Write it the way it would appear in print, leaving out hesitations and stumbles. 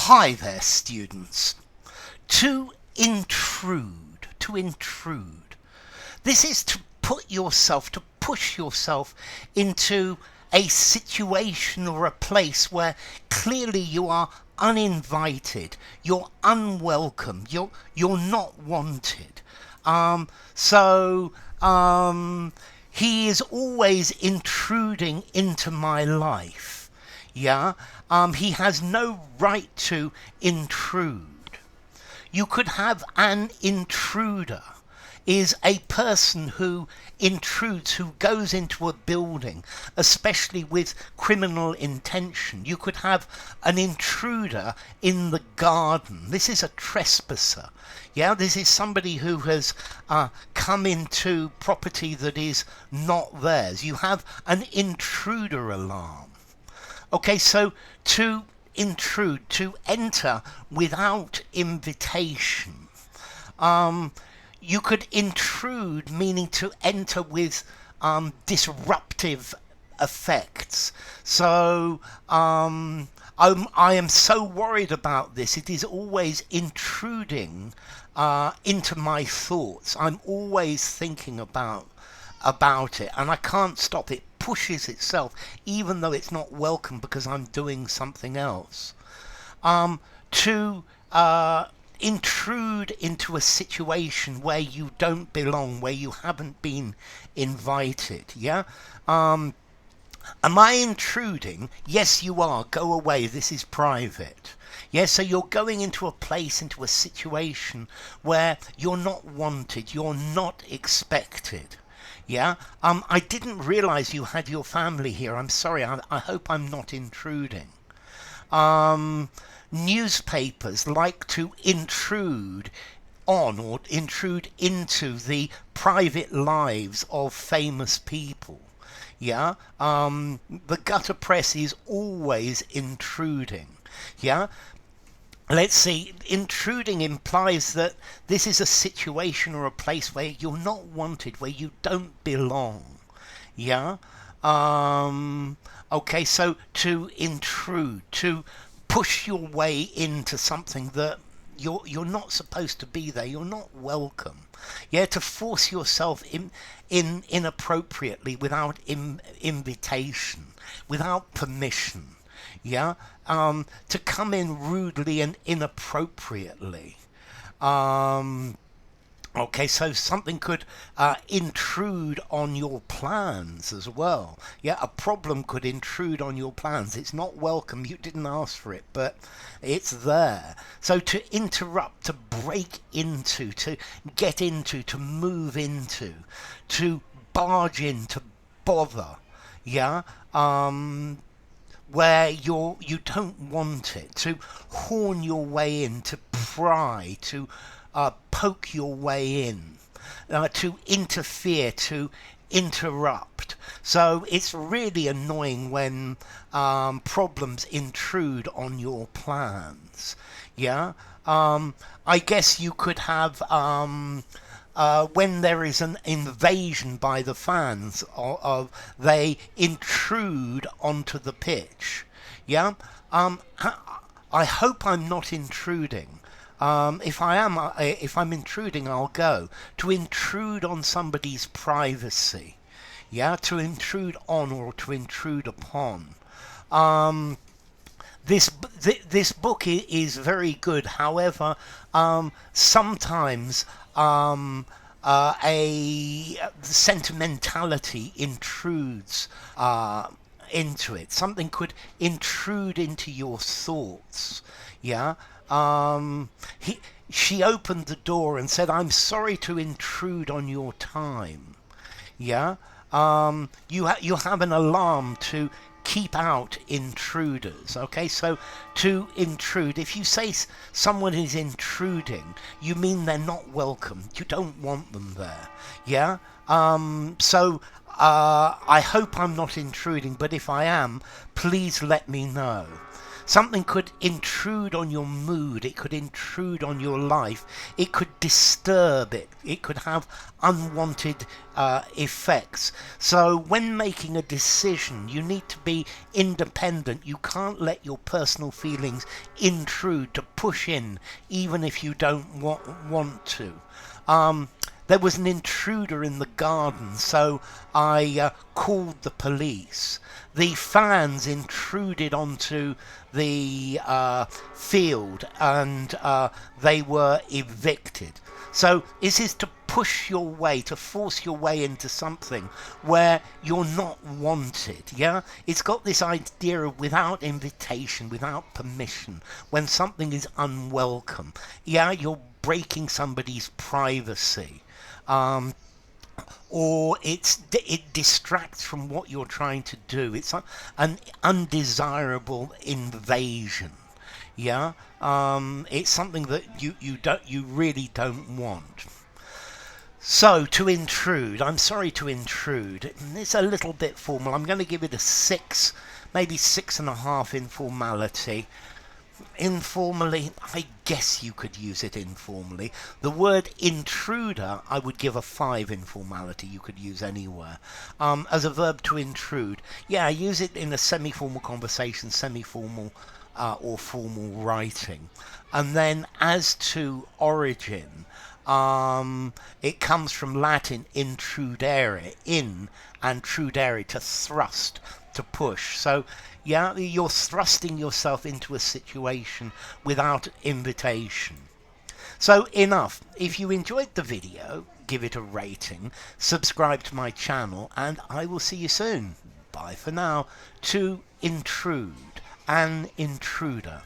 Hi there, students. To intrude. This is to push yourself into a situation or a place where clearly you are uninvited, you're unwelcome, you're not wanted. He is always intruding into my life. Yeah, he has no right to intrude. You could have an intruder is a person who intrudes, who goes into a building, especially with criminal intention. You could have an intruder in the garden. This is a trespasser. Yeah, this is somebody who has come into property that is not theirs. You have an intruder alarm. Okay, so to intrude, to enter without invitation. You could intrude, meaning to enter with disruptive effects. So I am so worried about this. It is always intruding into my thoughts. I'm always thinking about it, and I can't stop it. Pushes itself, even though it's not welcome because I'm doing something else. To intrude into a situation where you don't belong, where you haven't been invited. Yeah. Am I intruding? Yes, you are. Go away. This is private. Yes, so you're going into a place, into a situation where you're not wanted, you're not expected. Yeah, I didn't realize you had your family here. I'm sorry. I hope I'm not intruding. Newspapers like to intrude on or intrude into the private lives of famous people. Yeah, the gutter press is always intruding. Yeah. Let's see, intruding implies that this is a situation or a place where you're not wanted, where you don't belong. Yeah? Okay, so to intrude, to push your way into something that you're not supposed to be there, you're not welcome. Yeah, to force yourself in inappropriately without invitation, without permission. Yeah, to come in rudely and inappropriately. Okay, so something could intrude on your plans as well. Yeah, a problem could intrude on your plans. It's not welcome. You didn't ask for it, but it's there. So to interrupt, to break into, to get into, to move into, to barge in, to bother. Yeah. Where you don't want it, to horn your way in, to pry, to poke your way in, to interfere, to interrupt. So it's really annoying when problems intrude on your plans. Yeah, I guess you could have when there is an invasion by the fans, they intrude onto the pitch. Yeah, I hope I'm not intruding. If I'm intruding, I'll go. To intrude on somebody's privacy. Yeah, to intrude on or to intrude upon. This book is very good. However, sometimes a sentimentality intrudes into it. Something could intrude into your thoughts. Yeah. She opened the door and said, "I'm sorry to intrude on your time." Yeah. You have an alarm to keep out intruders. Okay, so to intrude, if you say someone is intruding, you mean they're not welcome. You don't want them there. Yeah. I hope I'm not intruding, but if I am, please let me know. Something could intrude on your mood, it could intrude on your life, it could disturb it, it could have unwanted effects. So when making a decision, you need to be independent. You can't let your personal feelings intrude, to push in, even if you don't want to. There was an intruder in the garden, so I called the police. The fans intruded onto the field, and they were evicted. So this is to push your way, to force your way into something where you're not wanted. Yeah, it's got this idea of without invitation, without permission, when something is unwelcome. Yeah, you're breaking somebody's privacy. Or it distracts from what you're trying to do. It's an undesirable invasion. Yeah, it's something that you really don't want. So to intrude, I'm sorry to intrude. It's a little bit formal. I'm going to give it a 6, maybe 6.5 informality. Informally, I guess you could use it informally. The word intruder, I would give a 5 informality. You could use anywhere. As a verb, to intrude. Yeah, use it in a semi-formal conversation, semi-formal or formal writing. And then as to origin, it comes from Latin intrudere, in, and trudere, to thrust, to push. So yeah, you're thrusting yourself into a situation without invitation. So enough. If you enjoyed the video, give it a rating, subscribe to my channel, and I will see you soon. Bye for now. To intrude, an intruder.